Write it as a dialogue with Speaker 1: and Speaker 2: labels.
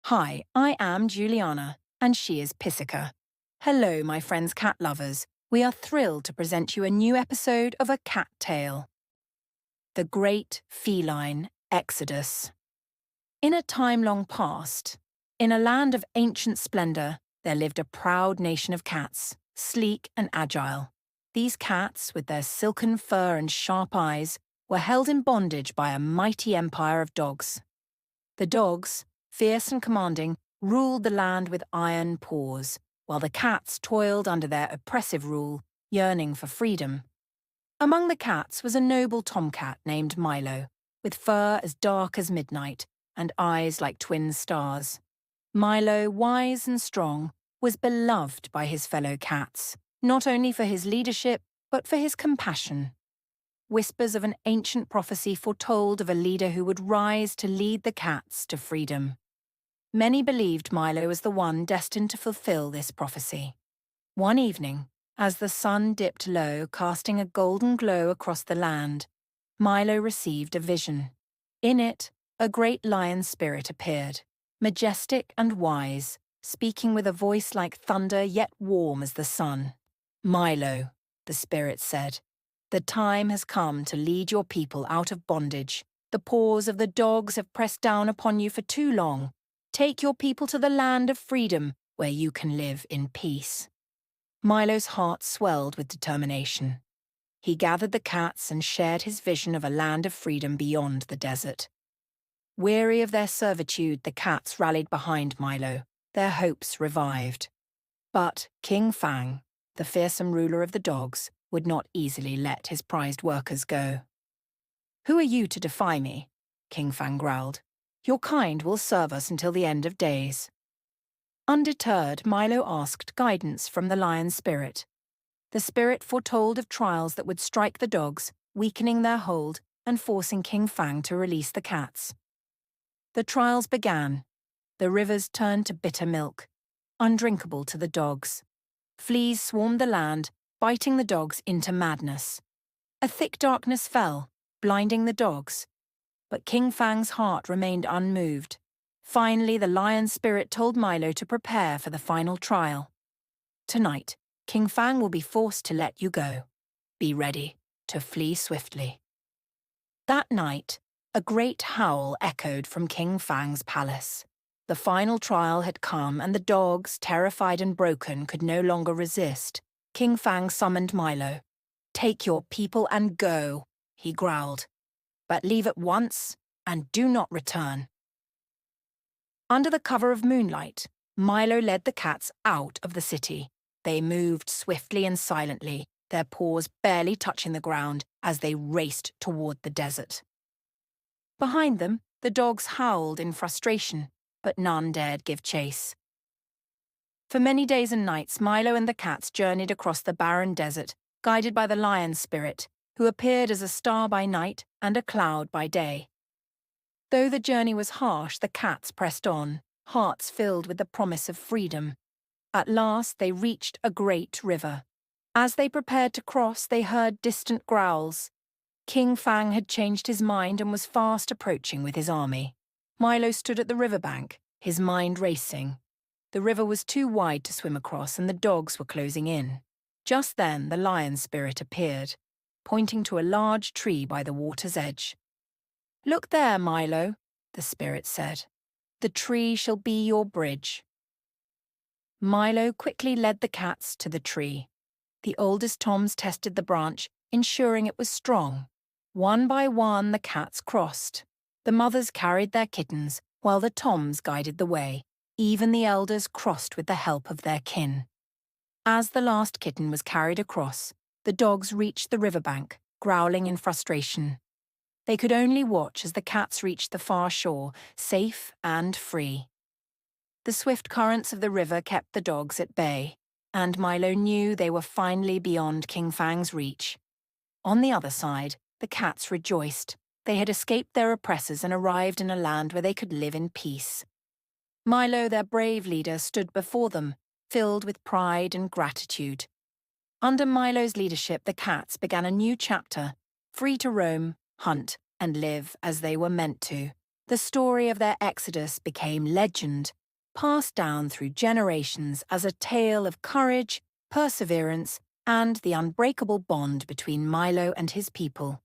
Speaker 1: Hi, I am Juliana, and she is Pisica. Hello, my friends cat lovers. We are thrilled to present you a new episode of A Cat Tale. The Great Feline Exodus. In a time long past, in a land of ancient splendor, there lived a proud nation of cats, sleek and agile. These cats, with their silken fur and sharp eyes, were held in bondage by a mighty empire of dogs. The dogs, fierce and commanding, ruled the land with iron paws, while the cats toiled under their oppressive rule, yearning for freedom. Among the cats was a noble tomcat named Milo, with fur as dark as midnight and eyes like twin stars. Milo, wise and strong, was beloved by his fellow cats, not only for his leadership, but for his compassion. Whispers of an ancient prophecy foretold of a leader who would rise to lead the cats to freedom. Many believed Milo was the one destined to fulfill this prophecy. One evening, as the sun dipped low, casting a golden glow across the land, Milo received a vision. In it, a great lion spirit appeared, majestic and wise, speaking with a voice like thunder yet warm as the sun. "Milo," the spirit said, "the time has come to lead your people out of bondage. The paws of the dogs have pressed down upon you for too long. Take your people to the land of freedom, where you can live in peace." Milo's heart swelled with determination. He gathered the cats and shared his vision of a land of freedom beyond the desert. Weary of their servitude, the cats rallied behind Milo, their hopes revived. But King Fang, the fearsome ruler of the dogs, would not easily let his prized workers go. "Who are you to defy me?" King Fang growled. "Your kind will serve us until the end of days." Undeterred, Milo asked guidance from the lion spirit. The spirit foretold of trials that would strike the dogs, weakening their hold and forcing King Fang to release the cats. The trials began. The rivers turned to bitter milk, undrinkable to the dogs. Fleas swarmed the land, biting the dogs into madness. A thick darkness fell, blinding the dogs. But King Fang's heart remained unmoved. Finally, the lion spirit told Milo to prepare for the final trial. "Tonight, King Fang will be forced to let you go. Be ready to flee swiftly." That night, a great howl echoed from King Fang's palace. The final trial had come, and the dogs, terrified and broken, could no longer resist. King Fang summoned Milo. "Take your people and go," he growled. "But leave at once, and do not return." Under the cover of moonlight, Milo led the cats out of the city. They moved swiftly and silently, their paws barely touching the ground as they raced toward the desert. Behind them, the dogs howled in frustration, but none dared give chase. For many days and nights, Milo and the cats journeyed across the barren desert, guided by the lion spirit, who appeared as a star by night and a cloud by day. Though the journey was harsh, the cats pressed on, hearts filled with the promise of freedom. At last, they reached a great river. As they prepared to cross, they heard distant growls. King Fang had changed his mind and was fast approaching with his army. Milo stood at the riverbank, his mind racing. The river was too wide to swim across, and the dogs were closing in. Just then, the lion spirit appeared, pointing to a large tree by the water's edge. "Look there, Milo," the spirit said. "The tree shall be your bridge." Milo quickly led the cats to the tree. The oldest toms tested the branch, ensuring it was strong. One by one, the cats crossed. The mothers carried their kittens, while the toms guided the way. Even the elders crossed with the help of their kin. As the last kitten was carried across, the dogs reached the riverbank, growling in frustration. They could only watch as the cats reached the far shore, safe and free. The swift currents of the river kept the dogs at bay, and Milo knew they were finally beyond King Fang's reach. On the other side, the cats rejoiced. They had escaped their oppressors and arrived in a land where they could live in peace. Milo, their brave leader, stood before them, filled with pride and gratitude. Under Milo's leadership, the cats began a new chapter, free to roam, hunt, and live as they were meant to. The story of their exodus became legend, passed down through generations as a tale of courage, perseverance, and the unbreakable bond between Milo and his people.